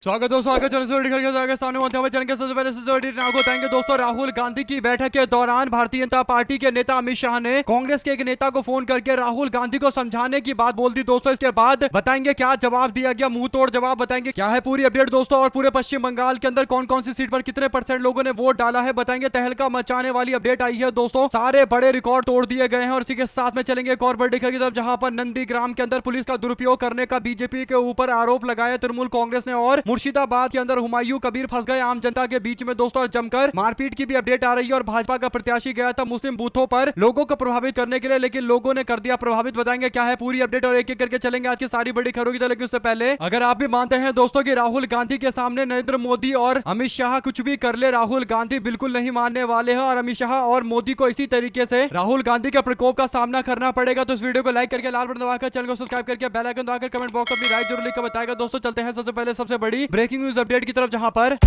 स्वागत दोस्तों, आगे चैनल सामने चैनल के सबसे पहले आपको बताएंगे दोस्तों, राहुल गांधी की बैठक के दौरान भारतीय जनता पार्टी के नेता अमित शाह ने कांग्रेस के एक नेता को फोन करके राहुल गांधी को समझाने की बात बोल दी दोस्तों। इसके बाद बताएंगे क्या जवाब दिया गया, मुंह तोड़ जवाब बताएंगे क्या है पूरी अपडेट दोस्तों। और पूरे पश्चिम बंगाल के अंदर कौन कौन सी सीट पर कितने % लोगों ने वोट डाला है बताएंगे। तहलका मचाने वाली अपडेट आई है दोस्तों, सारे बड़े रिकॉर्ड तोड़ दिए गए हैं। और इसी के साथ में चलेंगे एक और बड़ी खबर की तरफ, जहां पर नंदीग्राम के अंदर पुलिस का दुरुपयोग करने का बीजेपी के ऊपर आरोप लगाया तृणमूल कांग्रेस ने। और मुर्शिदाबाद के अंदर हुमायूं कबीर फंस गए आम जनता के बीच में दोस्तों, और जमकर मारपीट की भी अपडेट आ रही है। और भाजपा का प्रत्याशी गया था मुस्लिम बूथों पर लोगों को प्रभावित करने के लिए, लेकिन लोगों ने कर दिया प्रभावित। बताएंगे क्या है पूरी अपडेट और एक एक करके चलेंगे आज की सारी बड़ी खबरों की तरफ। लेकिन उससे पहले अगर आप भी मानते हैं दोस्तों कि राहुल गांधी के सामने नरेंद्र मोदी और अमित शाह कुछ भी कर ले, राहुल गांधी बिल्कुल नहीं मानने वाले हैं। और अमित शाह और मोदी को इसी तरीके से राहुल गांधी के प्रकोप का सामना करना पड़ेगा। तो इस वीडियो को लाइक करके लाल बटन दबाकर चैनल को सब्सक्राइब करके बेल आइकन दबाकर कमेंट बॉक्स में अपनी राय जरूर लिखकर बताएगा दोस्तों। चलते हैं सबसे पहले सबसे बड़ी ब्रेकिंग न्यूज अपडेट की तरफ, जहां पर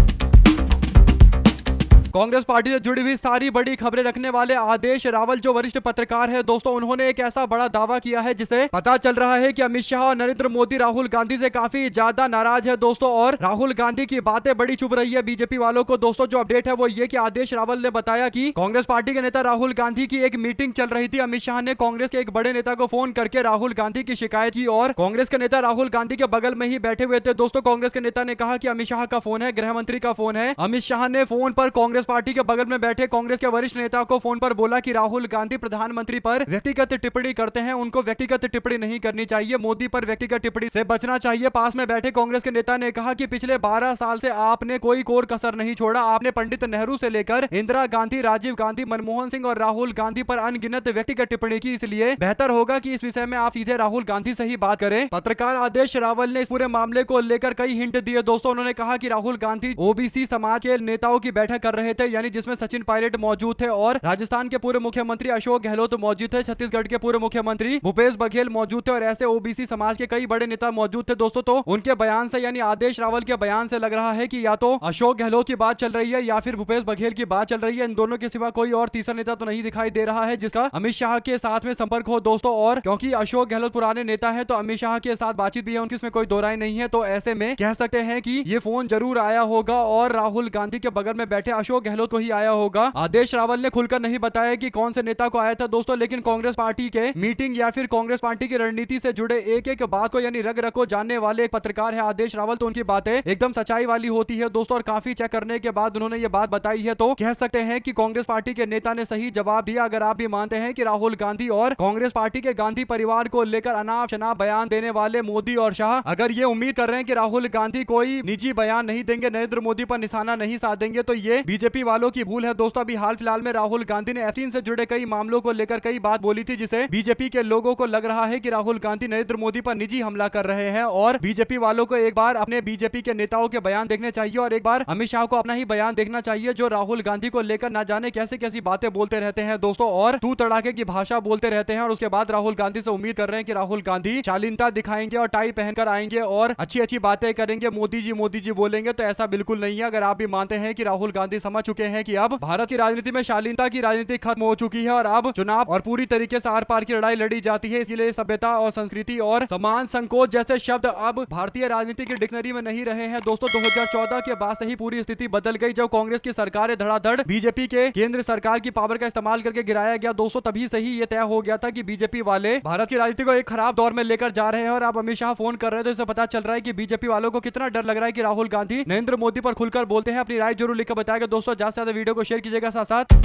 कांग्रेस पार्टी से जुड़ी हुई सारी बड़ी खबरें रखने वाले आदेश रावल जो वरिष्ठ पत्रकार है दोस्तों, उन्होंने एक ऐसा बड़ा दावा किया है जिसे पता चल रहा है कि अमित शाह और नरेंद्र मोदी राहुल गांधी से काफी ज्यादा नाराज है दोस्तों। और राहुल गांधी की बातें बड़ी चुभ रही है बीजेपी वालों को दोस्तों। जो अपडेट है वो ये कि आदेश रावल ने बताया कि कांग्रेस पार्टी के नेता राहुल गांधी की एक मीटिंग चल रही थी। अमित शाह ने कांग्रेस के एक बड़े नेता को फोन करके राहुल गांधी की शिकायत की, और कांग्रेस के नेता राहुल गांधी के बगल में ही बैठे हुए थे दोस्तों। कांग्रेस के नेता ने कहा कि अमित शाह का फोन है, गृह मंत्री का फोन है। अमित शाह ने फोन पर कांग्रेस पार्टी के बगल में बैठे कांग्रेस के वरिष्ठ नेता को फोन पर बोला कि राहुल गांधी प्रधानमंत्री पर व्यक्तिगत टिप्पणी करते हैं, उनको व्यक्तिगत टिप्पणी नहीं करनी चाहिए, मोदी पर व्यक्तिगत टिप्पणी से बचना चाहिए। पास में बैठे कांग्रेस के नेता ने कहा कि पिछले 12 साल से आपने कोई कोर कसर नहीं छोड़ा, आपने पंडित नेहरू से लेकर इंदिरा गांधी, राजीव गांधी, मनमोहन सिंह और राहुल गांधी पर अनगिनत व्यक्तिगत टिप्पणी की, इसलिए बेहतर होगा कि इस विषय में आप सीधे राहुल गांधी से ही बात करें। पत्रकार आदेश रावल ने इस पूरे मामले को लेकर कई हिंट दिए दोस्तों। उन्होंने कहा कि राहुल गांधी ओबीसी समाज के नेताओं की बैठक कर रहे थे, यानी जिसमें सचिन पायलट मौजूद थे, और राजस्थान के पूर्व मुख्यमंत्री अशोक गहलोत मौजूद थे, छत्तीसगढ़ के पूर्व मुख्यमंत्री भूपेश बघेल मौजूद थे, और ऐसे ओबीसी समाज के कई बड़े नेता मौजूद थे दोस्तों। तो उनके बयान से, यानी आदेश रावल के बयान से लग रहा है कि या तो अशोक गहलोत की बात चल रही है या फिर भूपेश बघेल की बात चल रही है। इन दोनों के सिवा कोई और तीसरा नेता तो नहीं दिखाई दे रहा है जिसका अमित शाह के साथ में संपर्क हो दोस्तों। और क्योंकि अशोक गहलोत पुराने नेता है तो अमित शाह के साथ बातचीत भी है उनकी, इसमें कोई दो राय नहीं है। तो ऐसे में कह सकते हैं कि ये फोन जरूर आया होगा और राहुल गांधी के बगल में बैठे अशोक गहलोत को ही आया होगा। आदेश रावल ने खुलकर नहीं बताया कि कौन से नेता को आया था दोस्तों, लेकिन कांग्रेस पार्टी के मीटिंग या फिर कांग्रेस पार्टी की रणनीति से जुड़े एक एक बात को, यानी रग रग को जानने वाले एक पत्रकार है आदेश रावल, तो उनकी बातें एकदम सच्चाई वाली होती है दोस्तों। और काफी चेक करने के बाद उन्होंने ये बात बताई है, तो कह सकते हैं कि कांग्रेस पार्टी के नेता ने सही जवाब दिया। अगर आप भी मानते हैं कि राहुल गांधी और कांग्रेस पार्टी के गांधी परिवार को लेकर अनाप शनाप बयान देने वाले मोदी और शाह अगर ये उम्मीद कर रहे हैं कि राहुल गांधी कोई निजी बयान नहीं देंगे, नरेंद्र मोदी पर निशाना नहीं साधेंगे, तो ये बीजेपी वालों की भूल है दोस्तों। अभी हाल फिलहाल में राहुल गांधी ने F3 से जुड़े कई मामलों को लेकर कई बात बोली थी, जिसे बीजेपी के लोगों को लग रहा है कि राहुल गांधी नरेंद्र मोदी पर निजी हमला कर रहे हैं। और बीजेपी वालों को एक बार अपने बीजेपी के नेताओं के बयान देखने चाहिए और एक बार अमित शाह को अपना ही बयान देखना चाहिए, जो राहुल गांधी को लेकर ना जाने कैसी कैसी बातें बोलते रहते हैं दोस्तों, और तू तड़ाके की भाषा बोलते रहते हैं। और उसके बाद राहुल गांधी से उम्मीद कर रहे हैं कि राहुल गांधी शालीनता दिखाएंगे और टाई पहनकर आएंगे और अच्छी अच्छी बातें करेंगे, मोदी जी बोलेंगे। तो ऐसा बिल्कुल नहीं है। अगर आप भी मानते हैं कि राहुल गांधी समझ चुके हैं कि अब भारत की राजनीति में शालीनता की राजनीति खत्म हो चुकी है और अब चुनाव और पूरी तरीके से आर पार की लड़ाई लड़ी जाती है, इसलिए सभ्यता और संस्कृति और समान संकोच जैसे शब्द अब भारतीय राजनीति की डिक्शनरी में नहीं रहे हैं दोस्तों। 2014 के बाद से ही पूरी स्थिति बदल गई, जब कांग्रेस की सरकार धड़ाधड़ बीजेपी के केंद्र सरकार की पावर का इस्तेमाल करके गिराया गया दोस्तों। तभी से ही ये तय हो गया था कि बीजेपी वाले भारत की राजनीति को एक खराब दौर में लेकर जा रहे हैं। और अब अमित शाह फोन कर रहे हैं, तो इससे पता चल रहा है कि बीजेपी वालों को कितना डर लग रहा है कि राहुल गांधी नरेंद्र मोदी पर खुलकर बोलते हैं। अपनी राय जरूर लिखकर बताएगा दोस्तों। ज्यादा से ज्यादा वीडियो को शेयर कीजिएगा। साथ साथ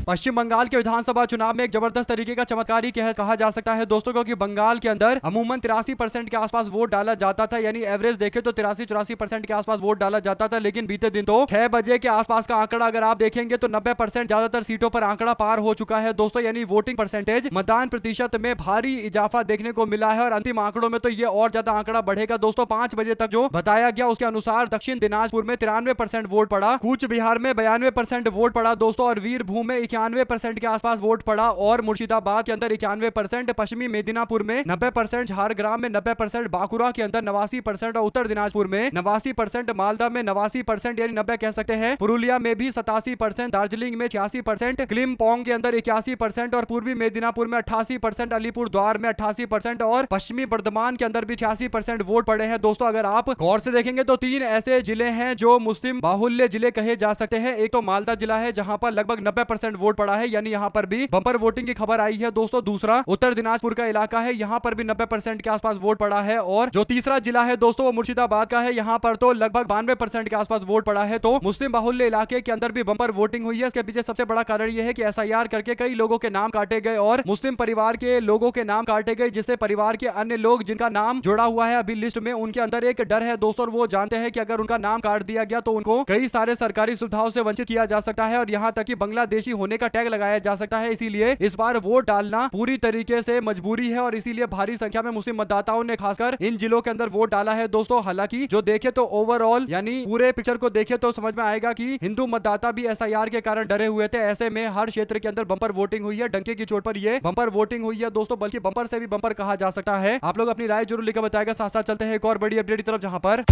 पश्चिम बंगाल के विधानसभा चुनाव में एक जबरदस्त तरीके का चमत्कार ही कहा जा सकता है दोस्तों, क्योंकि बंगाल के अंदर अमूमन 83% के आसपास वोट डाला जाता था, यानी एवरेज देखें तो 83-84% के आसपास वोट डाला जाता था। लेकिन बीते दिन तो 6 बजे के आसपास का आंकड़ा अगर आप देखेंगे तो 90% ज्यादातर सीटों पर आंकड़ा पार हो चुका है दोस्तों, यानी वोटिंग परसेंटेज, मतदान प्रतिशत में भारी इजाफा देखने को मिला है। और अंतिम आंकड़ों में तो ये और ज्यादा आंकड़ा बढ़ेगा दोस्तों। 5 बजे तक जो बताया गया उसके अनुसार दक्षिण दिनाजपुर में 93% वोट पड़ा, कूच बिहार में 92% वोट पड़ा दोस्तों, और वीरभूम में 91% के आसपास वोट पड़ा और मुर्शिदाबाद के अंदर 91%, पश्चिमी मेदिनीपुर में 90%, झारग्राम में 90%, बांकुरा के अंदर 89% और उत्तर दिनाजपुर में 89%, मालदा में 89% यानी 90 कह सकते हैं, पुरुलिया में भी 87%, दार्जिलिंग में 86%, क्लिम्पोंग के अंदर 81% और पूर्वी मेदिनीपुर में 88%, अलीपुर द्वार में 88% और पश्चिमी बर्धमान के अंदर भी 86% वोट पड़े हैं। दोस्तों अगर आप गौर से देखेंगे तो 3 ऐसे जिले हैं जो मुस्लिम बाहुल्य जिले कहे जा सकते हैं। एक तो मालदा जिला है जहां पर लगभग 90% वोट पड़ा है, यानी यहां पर भी बम्पर वोटिंग की खबर आई है। दोस्तों दूसरा उत्तर दिनाजपुर का इलाका है, यहां पर भी 90% के आसपास वोट पड़ा है और जो तीसरा जिला है दोस्तों वो मुर्शिदाबाद का है, यहां पर तो लगभग 92% के आसपास वोट पड़ा है। तो मुस्लिम बाहुल्य इलाके के अंदर भी बम्पर वोटिंग हुई है। इसके पीछे सबसे बड़ा कारण यह है कि एसआईआर करके कई लोगों के नाम काटे गए और मुस्लिम परिवार के लोगों के नाम काटे गए, जिससे परिवार के अन्य लोग जिनका नाम जुड़ा हुआ है अभी लिस्ट में, उनके अंदर एक डर है दोस्तों, वो जानते हैं कि अगर उनका नाम काट दिया गया तो उनको कई सारे सरकारी सुविधाओं से वंचित किया जा सकता है और यहां तक कि बांग्लादेशी होने का टैग लगाया जा सकता है। इसीलिए इस बार वोट डालना पूरी तरीके से मजबूरी है और इसीलिए भारी संख्या में मुस्लिम मतदाताओं ने खासकर इन जिलों के अंदर वोट डाला है। दोस्तों हालांकि जो देखे तो ओवरऑल यानी पूरे पिक्चर को देखे तो समझ में आएगा कि हिंदू मतदाता भी एसआईआर के कारण डरे हुए थे। ऐसे में हर क्षेत्र के अंदर बम्पर वोटिंग हुई है, डंके की चोट पर ये बम्पर वोटिंग हुई है दोस्तों, बल्कि बम्पर से भी बम्पर कहा जा सकता है। आप लोग अपनी राय जरूर लिखकर बताएगा। साथ साथ चलते हैं एक और बड़ी अपडेट की तरफ, जहां पर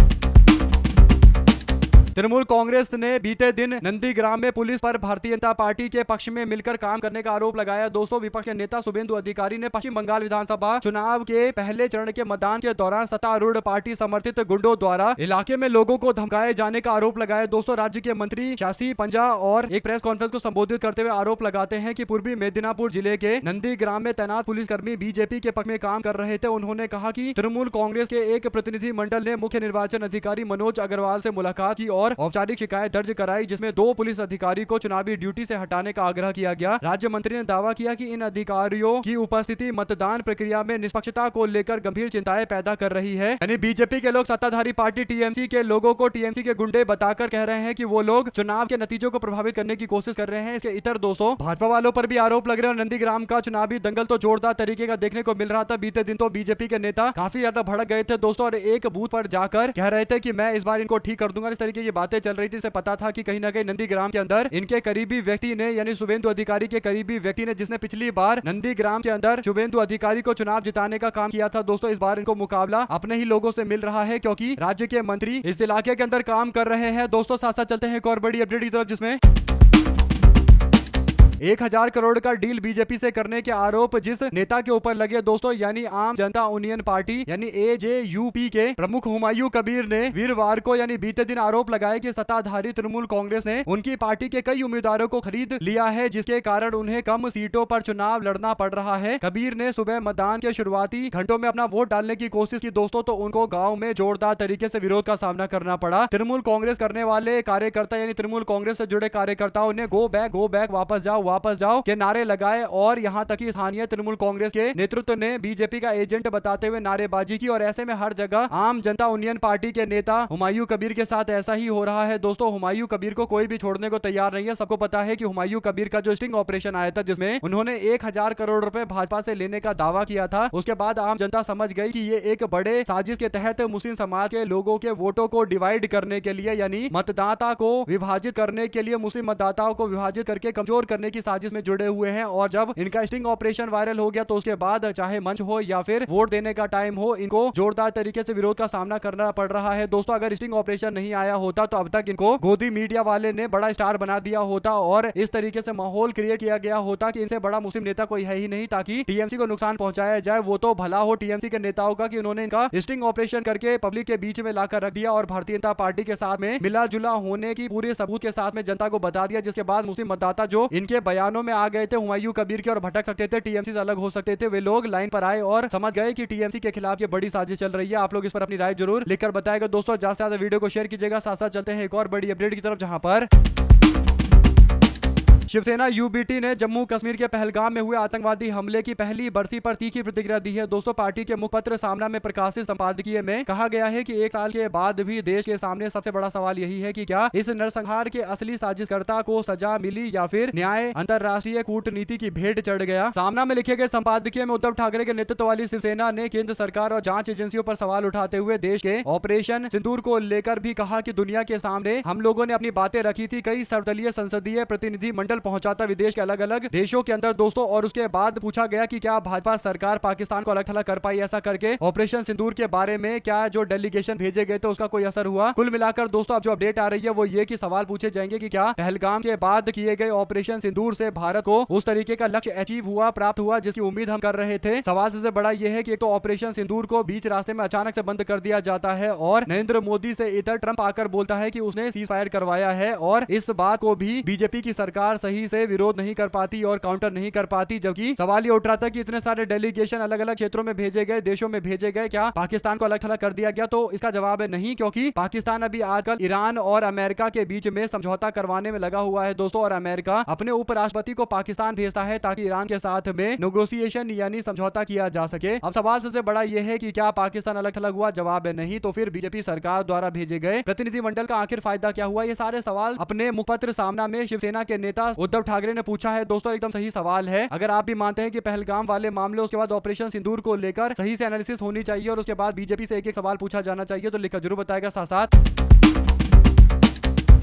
तृणमूल कांग्रेस ने बीते दिन नंदीग्राम में पुलिस पर भारतीय जनता पार्टी के पक्ष में मिलकर काम करने का आरोप लगाया। दोस्तों विपक्ष के नेता शुभेंदु अधिकारी ने पश्चिम बंगाल विधानसभा चुनाव के पहले चरण के मतदान के दौरान सत्तारूढ़ पार्टी समर्थित गुंडों द्वारा इलाके में लोगों को धमकाए जाने का आरोप लगाया। दोस्तों राज्य के मंत्री शासी पंजा और एक प्रेस कॉन्फ्रेंस को संबोधित करते हुए आरोप लगाते हैं कि पूर्वी मेदिनीपुर जिले के नंदीग्राम में तैनात पुलिसकर्मी बीजेपी के पक्ष में काम कर रहे थे। उन्होंने कहा कि तृणमूल कांग्रेस के एक प्रतिनिधि मंडल ने मुख्य निर्वाचन अधिकारी मनोज अग्रवाल से मुलाकात की और औपचारिक शिकायत दर्ज कराई, जिसमें 2 पुलिस अधिकारी को चुनावी ड्यूटी से हटाने का आग्रह किया गया। राज्य मंत्री ने दावा किया कि इन अधिकारियों की उपस्थिति मतदान प्रक्रिया में निष्पक्षता को लेकर गंभीर चिंताएं पैदा कर रही है। यानी बीजेपी के लोग सत्ताधारी पार्टी टीएमसी के लोगों को टीएमसी के गुंडे बताकर कह रहे हैं कि वो लोग चुनाव के नतीजों को प्रभावित करने की कोशिश कर रहे हैं। इसके इतर दोस्तों भाजपा वालों पर भी आरोप लग रहे हैं। नंदीग्राम का चुनावी दंगल तो जोरदार तरीके का देखने को मिल रहा था। बीते दिन तो बीजेपी के नेता काफी ज्यादा भड़क गए थे दोस्तों और एक बूथ पर जाकर कह रहे थे कि मैं इस बार इनको ठीक कर दूंगा। इस तरीके की बातें चल रही थी। इसे पता था कि कहीं ना कहीं नंदीग्राम के अंदर इनके करीबी व्यक्ति ने यानी शुभेंदु अधिकारी के करीबी व्यक्ति ने, जिसने पिछली बार नंदीग्राम के अंदर शुभेंदु अधिकारी को चुनाव जिताने का काम किया था दोस्तों, इस बार इनको मुकाबला अपने ही लोगों से मिल रहा है क्योंकि राज्य के मंत्री इस इलाके के अंदर काम कर रहे हैं। दोस्तों साथ साथ चलते हैं एक और बड़ी अपडेट की तरफ, जिसमें 1000 करोड़ का डील बीजेपी से करने के आरोप जिस नेता के ऊपर लगे दोस्तों, यानी आम जनता यूनियन पार्टी यानी एजेयूपी के प्रमुख हुमायूं कबीर ने वीरवार को यानी बीते दिन आरोप लगाया कि सत्ताधारी तृणमूल कांग्रेस ने उनकी पार्टी के कई उम्मीदवारों को खरीद लिया है, जिसके कारण उन्हें कम सीटों पर चुनाव लड़ना पड़ रहा है। कबीर ने सुबह मतदान के शुरुआती घंटों में अपना वोट डालने की कोशिश की दोस्तों, तो उनको गाँव में जोरदार तरीके से विरोध का सामना करना पड़ा। तृणमूल कांग्रेस करने वाले कार्यकर्ता यानी तृणमूल कांग्रेस से जुड़े कार्यकर्ताओं ने गो बैक वापस जाओ के नारे लगाए और यहां तक कि स्थानीय तृणमूल कांग्रेस के नेतृत्व ने बीजेपी का एजेंट बताते हुए नारेबाजी की। और ऐसे में हर जगह आम जनता यूनियन पार्टी के नेता हुमायूं कबीर के साथ ऐसा ही हो रहा है दोस्तों। हुमायूं कबीर को कोई भी छोड़ने को तैयार नहीं है। सबको पता है कि हुमायूं कबीर का जो स्टिंग ऑपरेशन आया था, जिसमें उन्होंने 1000 करोड़ रुपए भाजपा से लेने का दावा किया था, उसके बाद आम जनता समझ गई कि ये एक बड़े साजिश के तहत मुस्लिम समाज के लोगों के वोटों को डिवाइड करने के लिए यानी मतदाता को विभाजित करने के लिए, मुस्लिम मतदाताओं को विभाजित करके कमजोर करने की साजिश में जुड़े हुए हैं। और जब इनका स्टिंग ऑपरेशन वायरल हो गया तो उसके बाद चाहे मंच हो या फिर वोट देने का टाइम हो, इनको जोरदार तरीके से विरोध का सामना करना पड़ रहा है दोस्तों। अगर स्टिंग ऑपरेशन नहीं आया होता तो अब तक इनको गोदी मीडिया वाले ने बड़ा स्टार बना दिया होता और इस तरीके से माहौल क्रिएट किया गया होता कि इनसे बड़ा मुस्लिम नेता कोई है ही नहीं, ताकि टीएमसी को नुकसान पहुंचाया जाए। वो तो भला हो टीएमसी के नेताओं का कि उन्होंने इनका स्टिंग ऑपरेशन करके पब्लिक के बीच में लाकर रख दिया और भारतीय जनता पार्टी के साथ में मिला जुला होने की पूरे सबूत के साथ में जनता को बता दिया, जिसके बाद मुस्लिम मतदाता जो इनके बयानों में आ गए थे हुमायूं कबीर के और भटक सकते थे, टीएमसी से अलग हो सकते थे, वे लोग लाइन पर आए और समझ गए कि टीएमसी के खिलाफ ये बड़ी साजिश चल रही है। आप लोग इस पर अपनी राय जरूर लिखकर बताएगा दोस्तों। ज्यादा से ज्यादा वीडियो को शेयर कीजिएगा। साथ साथ चलते हैं एक और बड़ी अपडेट की तरफ, जहां पर शिवसेना यूबीटी ने जम्मू कश्मीर के पहलगाम में हुए आतंकवादी हमले की पहली बरसी पर तीखी प्रतिक्रिया दी है दोस्तों। पार्टी के मुखपत्र सामना में प्रकाशित संपादकीय में कहा गया है कि 1 साल के बाद भी देश के सामने सबसे बड़ा सवाल यही है कि क्या इस नरसंहार के असली साजिशकर्ता को सजा मिली या फिर न्याय अंतरराष्ट्रीय कूटनीति की भेंट चढ़ गया। सामना में लिखे गए संपादकीय में उद्धव ठाकरे के नेतृत्व वाली शिवसेना ने केंद्र सरकार और जांच एजेंसियों पर सवाल उठाते हुए देश के ऑपरेशन सिंदूर को लेकर भी कहा कि दुनिया के सामने हम लोगों ने अपनी बातें रखी थी। कई सर्वदलीय संसदीय प्रतिनिधि मंडल पहुंचाता विदेश के अलग अलग देशों के अंदर दोस्तों। और उसके बाद पूछा गया कि क्या भाजपा सरकार पाकिस्तान को अलग थलग कर पाई ऐसा करके ऑपरेशन सिंदूर के बारे में क्या जो डेलीगेशन भेजे गए थे उसका कोई असर हुआ। कुल मिलाकर दोस्तों अब जो अपडेट आ रही है वो ये कि सवाल पूछे जाएंगे कि क्या पहलगाम के बाद किए गए ऑपरेशन सिंदूर से भारत को उस तरीके का लक्ष्य अचीव हुआ, प्राप्त हुआ जिसकी उम्मीद हम कर रहे थे। सवाल सबसे बड़ा यह है कि एक तो ऑपरेशन सिंदूर को बीच रास्ते में अचानक से बंद कर दिया जाता है और नरेंद्र मोदी से इधर ट्रंप आकर बोलता है कि उसने सीज फायर करवाया है और इस बात को भी बीजेपी की सरकार सही से विरोध नहीं कर पाती और काउंटर नहीं कर पाती। जबकि सवाल ये उठ रहा था कि इतने सारे डेलीगेशन अलग अलग क्षेत्रों में भेजे गए, देशों में भेजे गए, क्या पाकिस्तान को अलग थलग कर दिया गया? तो इसका जवाब है नहीं, क्योंकि पाकिस्तान अभी आजकल ईरान और अमेरिका के बीच में समझौता करवाने में लगा हुआ है दोस्तों। और अमेरिका अपने उपराष्ट्रपति को पाकिस्तान भेजता है ताकि ईरान के साथ में नेगोशिएशन यानी समझौता किया जा सके। अब सवाल सबसे बड़ा यह है कि क्या पाकिस्तान अलग थलग हुआ? जवाब है नहीं। तो फिर बीजेपी सरकार द्वारा भेजे गए प्रतिनिधिमंडल का आखिर फायदा क्या हुआ? ये सारे सवाल अपने मुखपत्र सामना में शिवसेना के नेता उद्धव ठाकरे ने पूछा है दोस्तों। एकदम सही सवाल है। अगर आप भी मानते हैं कि पहलगाम वाले मामले उसके बाद ऑपरेशन सिंदूर को लेकर सही से एनालिसिस होनी चाहिए और उसके बाद बीजेपी से एक एक सवाल पूछा जाना चाहिए तो लिखकर जरूर बताएगा। साथ साथ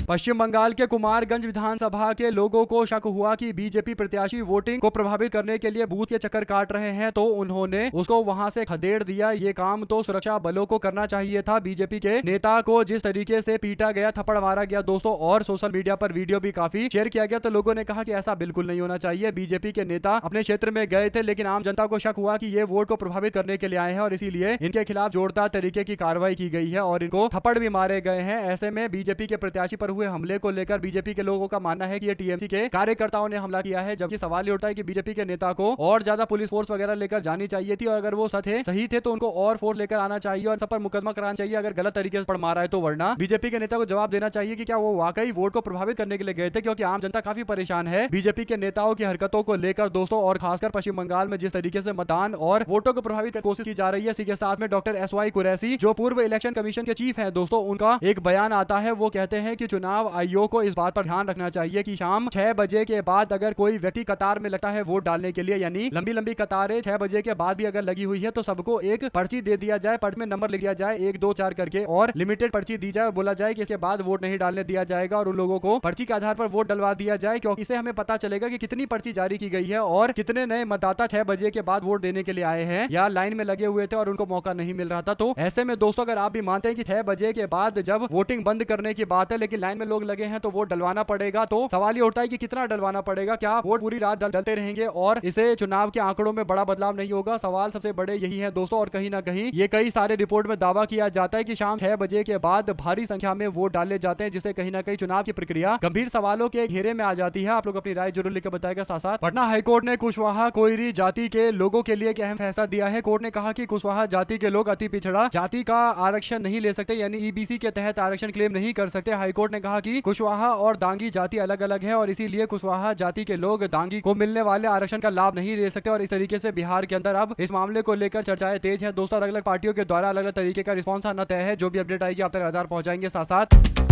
पश्चिम बंगाल के कुमारगंज विधानसभा के लोगों को शक हुआ कि बीजेपी प्रत्याशी वोटिंग को प्रभावित करने के लिए बूथ के चक्कर काट रहे हैं तो उन्होंने उसको वहां से खदेड़ दिया। ये काम तो सुरक्षा बलों को करना चाहिए था। बीजेपी के नेता को जिस तरीके से पीटा गया, थप्पड़ मारा गया दोस्तों और सोशल मीडिया पर वीडियो भी काफी शेयर किया गया तो लोगों ने कहा कि ऐसा बिल्कुल नहीं होना चाहिए। बीजेपी के नेता अपने क्षेत्र में गए थे लेकिन आम जनता को शक हुआ कि ये वोट को प्रभावित करने के लिए आए हैं और इसीलिए इनके खिलाफ जोरदार तरीके की कार्रवाई की गई है और इनको थप्पड़ भी मारे गए हैं। ऐसे में बीजेपी के प्रत्याशी पर हुए हमले को लेकर बीजेपी के लोगों का मानना है कि ये टीएमसी के कार्यकर्ताओं ने हमला किया है। जबकि सवाल ये उठता है कि बीजेपी के नेता को और ज्यादा पुलिस फोर्स वगैरह लेकर जानी चाहिए थी और अगर वो सही थे तो उनको और फोर्स लेकर आना चाहिए और सब पर मुकदमा कराना चाहिए अगर गलत तरीके से पड़ मारा है तो। वरना बीजेपी के नेता को जवाब देना चाहिए कि क्या वो वाकई वोट को प्रभावित करने के लिए गए थे, क्योंकि आम जनता काफी परेशान है बीजेपी के नेताओं की हरकतों को लेकर दोस्तों। और खासकर पश्चिम बंगाल में जिस तरीके से मतदान और वोटों को प्रभावित करने की कोशिश की जा रही है। इसी के साथ में डॉक्टर SY कुरैशी जो पूर्व इलेक्शन कमीशन के चीफ है दोस्तों, उनका एक बयान आता है। वो कहते हैं कि चुनाव आयोग को इस बात पर ध्यान रखना चाहिए कि शाम 6 बजे के बाद अगर कोई व्यक्ति कतार में लगता है वोट डालने के लिए, यानी लंबी लंबी कतारें 6 बजे के बाद भी अगर लगी हुई है तो सबको एक पर्ची दे दिया जाए, पर्ची में नंबर लिख दिया जाए 1 2 4 करके और लिमिटेड पर्ची दी जाए। बोला जाए कि इसके बाद वोट नहीं डालने दिया जाएगा और उन लोगों को पर्ची के आधार पर वोट डलवा दिया जाए, क्योंकि इससे हमें पता चलेगा कि कितनी पर्ची जारी की गई है और कितने नए मतदाता 6 बजे के बाद वोट देने के लिए आए हैं या लाइन में लगे हुए थे और उनको मौका नहीं मिल रहा था। तो ऐसे में दोस्तों अगर आप भी मानते हैं कि 6 बजे के बाद जब वोटिंग बंद करने की बात है लेकिन लाइन में लोग लगे हैं तो वोट डलवाना पड़ेगा, तो सवाल ये उठता है कि कितना डलवाना पड़ेगा? क्या वोट पूरी रात डलते रहेंगे और इसे चुनाव के आंकड़ों में बड़ा बदलाव नहीं होगा? सवाल सबसे बड़े यही है दोस्तों। और कहीं ना कहीं ये कई सारे रिपोर्ट में दावा किया जाता है कि शाम 6 बजे के बाद भारी संख्या में वोट डाले जाते हैं, जिससे कहीं ना कहीं चुनाव की प्रक्रिया गंभीर सवालों के घेरे में आ जाती है। आप लोग अपनी राय जरूर लिखकर बताएगा। साथ साथ पटना हाईकोर्ट ने कुशवाहा कोयरी जाति के लोगों के लिए एक अहम फैसला दिया है। कोर्ट ने कहा कि कुशवाहा जाति के लोग अति पिछड़ा जाति का आरक्षण नहीं ले सकते, यानी ईबीसी के तहत आरक्षण क्लेम नहीं कर सकते। हाईकोर्ट ने कहा कि कुशवाहा और दांगी जाति अलग अलग है और इसीलिए कुशवाहा जाति के लोग दांगी को मिलने वाले आरक्षण का लाभ नहीं ले सकते। और इस तरीके से बिहार के अंदर अब इस मामले को लेकर चर्चाएं तेज हैं दोस्तों। अलग अलग पार्टियों के द्वारा अलग अलग तरीके का रिस्पॉन्स आना तय है। जो भी अपडेट आएगी आप तक लगातार पहुंचाएंगे। साथ साथ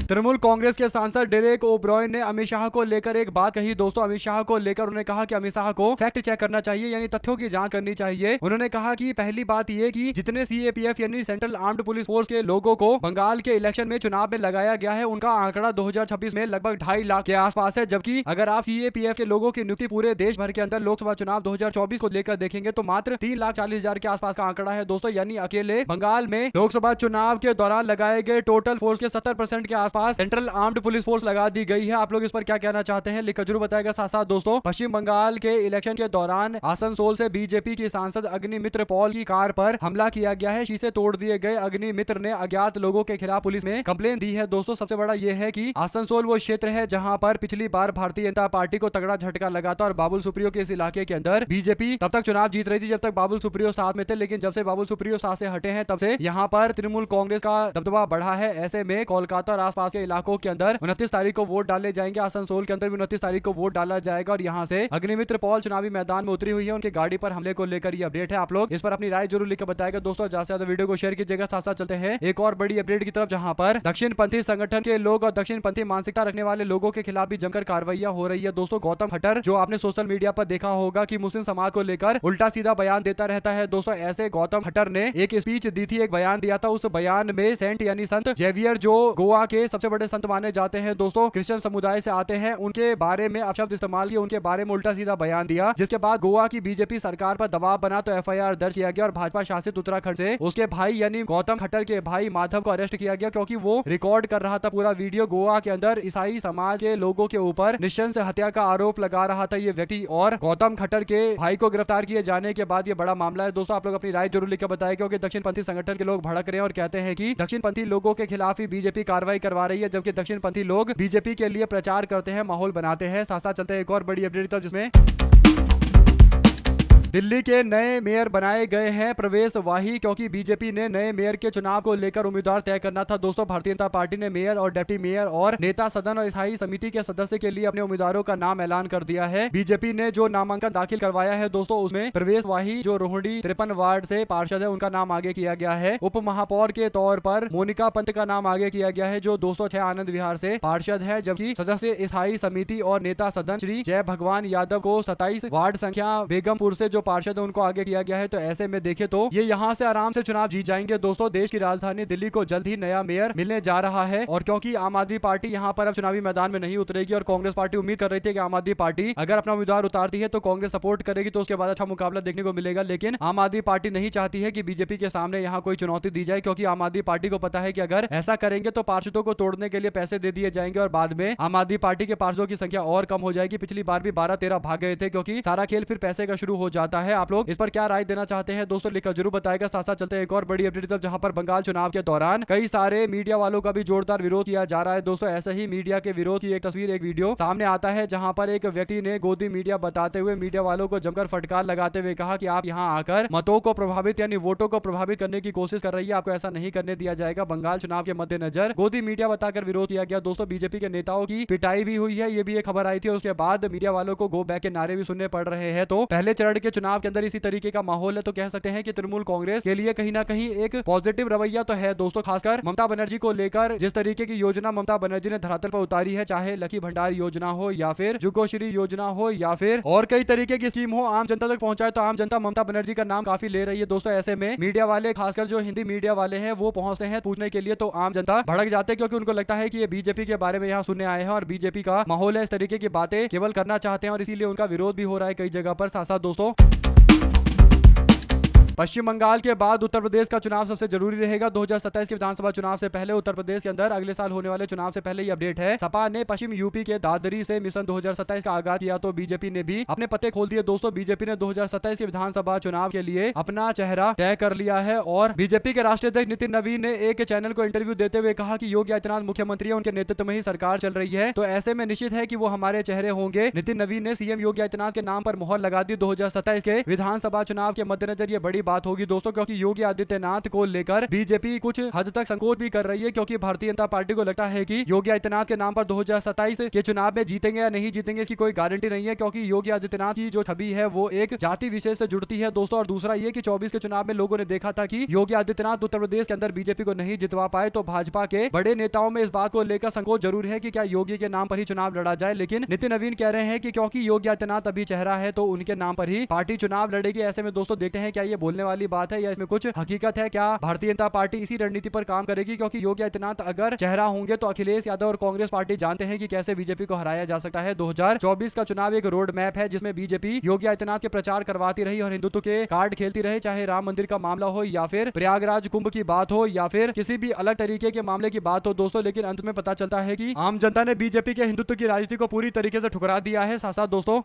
तृणमूल कांग्रेस के सांसद डेरेक ओब्रॉय ने अमित शाह को लेकर एक बात कही दोस्तों। अमित शाह को लेकर उन्होंने कहा कि अमित शाह को फैक्ट चेक करना चाहिए, यानी तथ्यों की जांच करनी चाहिए। उन्होंने कहा कि पहली बात यह कि जितने सीएपीएफ यानी सेंट्रल आर्म्ड पुलिस फोर्स के लोगों को बंगाल के इलेक्शन में चुनाव में लगाया गया है, उनका आंकड़ा 2026 में लगभग 2.5 लाख के आसपास है। जबकि अगर आप सीएपीएफ के लोगों की नियुक्ति पूरे देश भर के अंदर लोकसभा चुनाव 2024 को लेकर देखेंगे तो मात्र 3,40,000 के आसपास का आंकड़ा है दोस्तों। यानी अकेले बंगाल में लोकसभा चुनाव के दौरान लगाए गए टोटल फोर्स के 70% के आसपास सेंट्रल आर्म्ड पुलिस फोर्स लगा दी गई है। आप लोग इस पर क्या कहना चाहते हैं लिखकर जरूर बताएगा। साथ साथ दोस्तों पश्चिम बंगाल के इलेक्शन के दौरान आसनसोल से बीजेपी की सांसद अग्निमित्र पॉल की कार पर हमला किया गया है। शीशे तोड़ दिए गए। अग्निमित्र ने अज्ञात लोगों के खिलाफ पुलिस में कंप्लेन दी है दोस्तों। सबसे बड़ा यह है कि आसनसोल वो क्षेत्र है जहां पर पिछली बार भारतीय जनता पार्टी को तगड़ा झटका लगा था और बाबुल सुप्रियो के इस इलाके के अंदर बीजेपी तब तक चुनाव जीत रही थी जब तक बाबुल सुप्रियो साथ में थे, लेकिन जब से बाबुल सुप्रियो साथ से हटे हैं तब से यहाँ पर तृणमूल कांग्रेस का दबदबा बढ़ा है। ऐसे में कोलकाता और आसपास के इलाकों के अंदर 29 तारीख को वोट डाले जाएंगे। आसनसोल के अंदर भी 29 तारीख को वोट डाला जाएगा और यहाँ से अग्निमित्र पॉल चुनावी मैदान में उतरी हुई है। उनकी गाड़ी पर हमले को लेकर ये अपडेट है। आप लोग इस पर अपनी राय जरूर लिखकर बताएगा दोस्तों। ज्यादा से ज्यादा वीडियो को शेयर कीजिएगा। साथ साथ चलते हैं एक और बड़ी अपडेट की तरफ, जहां पर दक्षिण पंथी संगठन के लोग और दक्षिण पंथी मानसिकता रखने वाले लोगों के खिलाफ भी जमकर कार्रवाइयां हो रही है दोस्तों। गौतम खट्टर जो आपने सोशल मीडिया पर देखा होगा कि मुस्लिम समाज को लेकर उल्टा सीधा बयान देता रहता है दोस्तों। ऐसे गौतम खट्टर ने एक स्पीच दी थी, एक बयान दिया था। उस बयान में सेंट यानी संत जेवियर जो गोवा के सबसे बड़े संत माने जाते हैं दोस्तों, क्रिश्चियन समुदाय से आते हैं, उनके बारे में अपशब्द इस्तेमाल किए, उनके बारे में उल्टा सीधा बयान दिया, जिसके बाद गोवा की बीजेपी सरकार पर दबाव बना तो एफआईआर दर्ज किया गया और भाजपा शासित उत्तराखंड से उसके भाई यानी गौतम खट्टर के भाई माधव को अरेस्ट किया गया, क्योंकि वो रिकॉर्ड कर रहा था पूरा वीडियो गोवा के अंदर ईसाई समाज के लोगों के ऊपर नृशंस हत्या का आरोप लगा रहा था ये व्यक्ति। और गौतम खट्टर के भाई को गिरफ्तार किए जाने के बाद ये बड़ा मामला है दोस्तों। आप लोग अपनी राय जरूर लिखकर बताएं, क्योंकि दक्षिण पंथी संगठन के लोग भड़क रहे हैं और कहते हैं कि दक्षिण पंथी लोगों के खिलाफ ही बीजेपी कार्रवाई करवा रही है, जबकि दक्षिण पंथी लोग बीजेपी के लिए प्रचार करते हैं, माहौल बनाते हैं। साथ साथ चलते हैं एक और बड़ी अपडेट तक, जिसमें दिल्ली के नए मेयर बनाए गए हैं प्रवेश वाही, क्योंकि बीजेपी ने नए मेयर के चुनाव को लेकर उम्मीदवार तय करना था दोस्तों। भारतीय जनता पार्टी ने मेयर और डिप्टी मेयर और नेता सदन और स्थायी समिति के सदस्य के लिए अपने उम्मीदवारों का नाम ऐलान कर दिया है। बीजेपी ने जो नामांकन दाखिल करवाया है दोस्तों, उसमें प्रवेश वाही जो रोहिणी 53 वार्ड से पार्षद है, उनका नाम आगे किया गया है। उप महापौर के तौर पर मोनिका पंत का नाम आगे किया गया है, जो 206 आनंद विहार से पार्षद है, जबकि सदस्य स्थायी समिति और नेता सदन श्री जय भगवान यादव को 27 वार्ड संख्या बेगमपुर से जो पार्षद है उनको आगे किया गया है। तो ऐसे में देखें तो ये यहाँ से आराम से चुनाव जीत जाएंगे दोस्तों। देश की राजधानी दिल्ली को जल्द ही नया मेयर मिलने जा रहा है, और क्योंकि आम आदमी पार्टी यहाँ पर अब चुनावी मैदान में नहीं उतरेगी और कांग्रेस पार्टी उम्मीद कर रही थी कि आम आदमी पार्टी अगर अपना उम्मीदवार उतारती है तो कांग्रेस सपोर्ट करेगी, तो उसके बाद अच्छा मुकाबला देखने को मिलेगा। लेकिन आम आदमी पार्टी नहीं चाहती है कि बीजेपी के सामने यहाँ कोई चुनौती दी जाए, क्योंकि आम आदमी पार्टी को पता है कि अगर ऐसा करेंगे तो पार्षदों को तोड़ने के लिए पैसे दे दिए जाएंगे और बाद में आम आदमी पार्टी के पार्षदों की संख्या और कम हो जाएगी। पिछली बार भी 12-13 भाग गए थे, क्योंकि सारा खेल फिर पैसे का शुरू हो जाता है। आप लोग इस पर क्या राय देना चाहते हैं दोस्तों, लिखकर जरूर बताएगा। साथ साथ चलते हैं एक और बड़ी अपडेट तक, जहां पर बंगाल चुनाव के दौरान कई सारे मीडिया वालों का भी जोरदार विरोध किया जा रहा है दोस्तों। ऐसे ही मीडिया के विरोध की एक तस्वीर, एक वीडियो सामने आता है, जहां पर एक व्यक्ति ने गोदी मीडिया बताते हुए मीडिया वालों को जमकर फटकार लगाते हुए कहा कि आप यहां आकर मतों को प्रभावित यानी वोटों को प्रभावित करने की कोशिश कर रही है, आपको ऐसा नहीं करने दिया जाएगा। बंगाल चुनाव के मद्देनजर गोदी मीडिया बताकर विरोध किया गया दोस्तों। बीजेपी के नेताओं की पिटाई भी हुई है, ये भी एक खबर आई थी। उसके बाद मीडिया वालों को गो बैक के नारे भी सुनने पड़ रहे हैं। तो पहले चरण के चुनाव के अंदर इसी तरीके का माहौल है, तो कह सकते हैं कि तृणमूल कांग्रेस के लिए कहीं ना कहीं एक पॉजिटिव रवैया तो है दोस्तों। खासकर ममता बनर्जी को लेकर जिस तरीके की योजना ममता बनर्जी ने धरातल पर उतारी है, चाहे लकी भंडार योजना हो या फिर जुगोश्री योजना हो या फिर और कई तरीके की स्कीम हो, आम जनता तक पहुंचाए, तो आम जनता ममता बनर्जी का नाम काफी ले रही है दोस्तों। ऐसे में मीडिया वाले, खासकर जो हिंदी मीडिया वाले हैं, वो पहुंचते हैं पूछने के लिए, तो आम जनता भड़क जाते हैं, क्योंकि उनको लगता है कि ये बीजेपी के बारे में यहाँ सुनने आए हैं और बीजेपी का माहौल है, इस तरीके की बातें केवल करना चाहते हैं और इसीलिए उनका विरोध भी हो रहा है कई जगह पर। साथ साथ दोस्तों पश्चिम बंगाल के बाद उत्तर प्रदेश का चुनाव सबसे जरूरी रहेगा। 2027 के विधानसभा चुनाव से पहले उत्तर प्रदेश के अंदर अगले साल होने वाले चुनाव से पहले ये अपडेट है। सपा ने पश्चिम यूपी के दादरी से मिशन 2027 का आगाज किया, तो बीजेपी ने भी अपने पत्ते खोल दिए दोस्तों। बीजेपी ने 2027 के विधानसभा चुनाव के लिए अपना चेहरा तय कर लिया है और बीजेपी के राष्ट्रीय अध्यक्ष नितिन नवीन ने एक चैनल को इंटरव्यू देते हुए कहा कि योगी आदित्यनाथ मुख्यमंत्री है, उनके नेतृत्व में ही सरकार चल रही है, तो ऐसे में निश्चित है कि वो हमारे चेहरे होंगे। नितिन नवीन ने सीएम योगी आदित्यनाथ के नाम पर मुहर लगा दी। 2027 के विधानसभा चुनाव के मद्देनजर ये बड़ी बात होगी दोस्तों, कि योगी आदित्यनाथ को लेकर बीजेपी कुछ हद तक संकोच भी कर रही है, क्योंकि भारतीय जनता पार्टी को लगता है कि योगी आदित्यनाथ के नाम पर 2027 के चुनाव में जीतेंगे या नहीं जीतेंगे इसकी कोई गारंटी नहीं है, क्योंकि योगी आदित्यनाथ की जो छवि है वो एक जाति विशेष से जुड़ती है दोस्तों। और दूसरा ये कि 24 के चुनाव में लोगों ने देखा था कि योगी आदित्यनाथ उत्तर प्रदेश के अंदर बीजेपी को नहीं जितवा पाए, तो भाजपा के बड़े नेताओं में इस बात को लेकर संकोच जरूर है कि क्या योगी के नाम पर ही चुनाव लड़ा जाए। लेकिन नितिन नवीन कह रहे हैं कि क्योंकि योगी आदित्यनाथ अभी चेहरा है, तो उनके नाम पर ही पार्टी चुनाव लड़ेगी। ऐसे में दोस्तों देखते हैं क्या ये बोलने वाली बात है या इसमें कुछ हकीकत है। क्या भारतीय जनता पार्टी इसी रणनीति पर काम करेगी, क्योंकि योगी आदित्यनाथ अगर चेहरा होंगे तो अखिलेश यादव और कांग्रेस पार्टी जानते हैं कि कैसे बीजेपी को हराया जा सकता है। 2024 का चुनाव एक रोड मैप है, जिसमें बीजेपी योगी आदित्यनाथ के प्रचार करवाती रही और हिंदुत्व के कार्ड खेलती रही, चाहे राम मंदिर का मामला हो या फिर प्रयागराज कुंभ की बात हो या फिर किसी भी अलग तरीके के मामले की बात हो दोस्तों। लेकिन अंत में पता चलता है कि आम जनता ने बीजेपी के हिंदुत्व की राजनीति को पूरी तरीके से ठुकरा दिया है। साथ साथ दोस्तों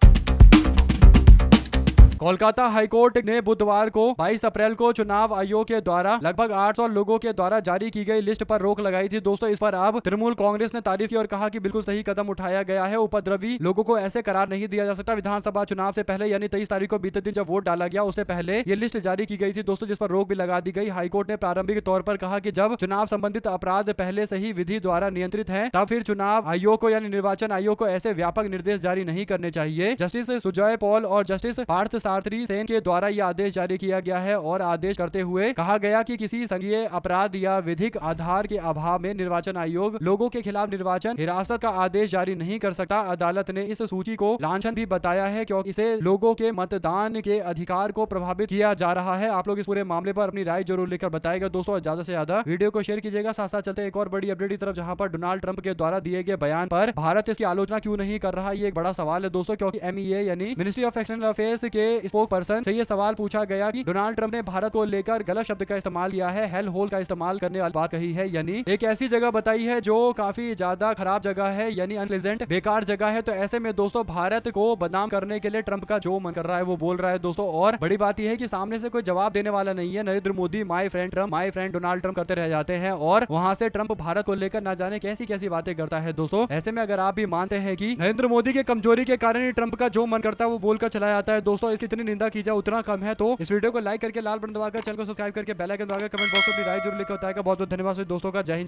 कोलकाता हाईकोर्ट ने बुधवार को 22 अप्रैल को चुनाव आयोग के द्वारा लगभग 800 लोगों के द्वारा जारी की गई लिस्ट पर रोक लगाई थी दोस्तों। इस पर अब तृणमूल कांग्रेस ने तारीफ की और कहा कि बिल्कुल सही कदम उठाया गया है। उपद्रवी लोगों को ऐसे करार नहीं दिया जा सकता। विधानसभा चुनाव से पहले यानी 23 तारीख को बीते दिन जब वोट डाला गया, उससे पहले ये लिस्ट जारी की गई थी दोस्तों, जिस पर रोक भी लगा दी गई। हाईकोर्ट ने प्रारंभिक तौर पर कहा कि जब चुनाव संबंधित अपराध पहले से ही विधि द्वारा नियंत्रित है, तब फिर चुनाव आयोग को यानी निर्वाचन आयोग को ऐसे व्यापक निर्देश जारी नहीं करने चाहिए। जस्टिस सुजय पॉल और जस्टिस पार्थ सारथी सेन के द्वारा यह आदेश जारी किया गया है और आदेश करते हुए कहा गया कि किसी संज्ञेय अपराध या विधिक आधार के अभाव में निर्वाचन आयोग लोगों के खिलाफ निर्वाचन हिरासत का आदेश जारी नहीं कर सकता। अदालत ने इस सूची को लांछन भी बताया है क्योंकि इसे लोगों के मतदान के अधिकार को प्रभावित किया जा रहा है। आप लोग इस पूरे मामले पर अपनी राय जरूर लिखकर बताएगा दोस्तों, ज्यादा से ज्यादा वीडियो को शेयर कीजिएगा। साथ साथ चलते एक और बड़ी अपडेट की तरफ, जहां पर डोनाल्ड ट्रंप के द्वारा दिए गए बयान पर भारत इसकी आलोचना क्यों नहीं कर रहा, ये एक बड़ा सवाल है दोस्तों, क्योंकि MEA यानी मिनिस्ट्री ऑफ एक्सटर्नल अफेयर्स के स्पोक पर्सन से ये सवाल पूछा गया कि डोनाल्ड ट्रंप ने भारत को लेकर गलत शब्द का इस्तेमाल किया है, हेल होल का इस्तेमाल करने वाली बात कही है, यानी एक ऐसी जगह बताई है जो काफी ज्यादा खराब जगह है, यानी अनप्लेजेंट बेकार जगह है। तो ऐसे में दोस्तों भारत को बदनाम करने के लिए ट्रंप का जो मन कर रहा है वो बोल रहा है दोस्तों। और बड़ी बात यह है कि सामने से कोई जवाब देने वाला नहीं है। Narendra Modi my friend Trump, my friend Donald Trump करते रह जाते हैं और वहां से ट्रंप भारत को लेकर ना जाने कैसी कैसी बातें करता है दोस्तों। ऐसे में अगर आप भी मानते हैं कि नरेंद्र मोदी के कमजोरी के कारण ही ट्रंप का जो मन करता है वो बोलकर चला जाता है दोस्तों, इसकी इतनी निंदा की जाए उतना कम है। तो इस वीडियो को लाइक करके लाल बटन दबाकर चैनल को सब्सक्राइब करके बेल आइकन दबाकर कमेंट बॉक्स में अपनी राय जरूर लिखकर बताएगा। बहुत बहुत धन्यवाद दोस्तों का। जय हिंद।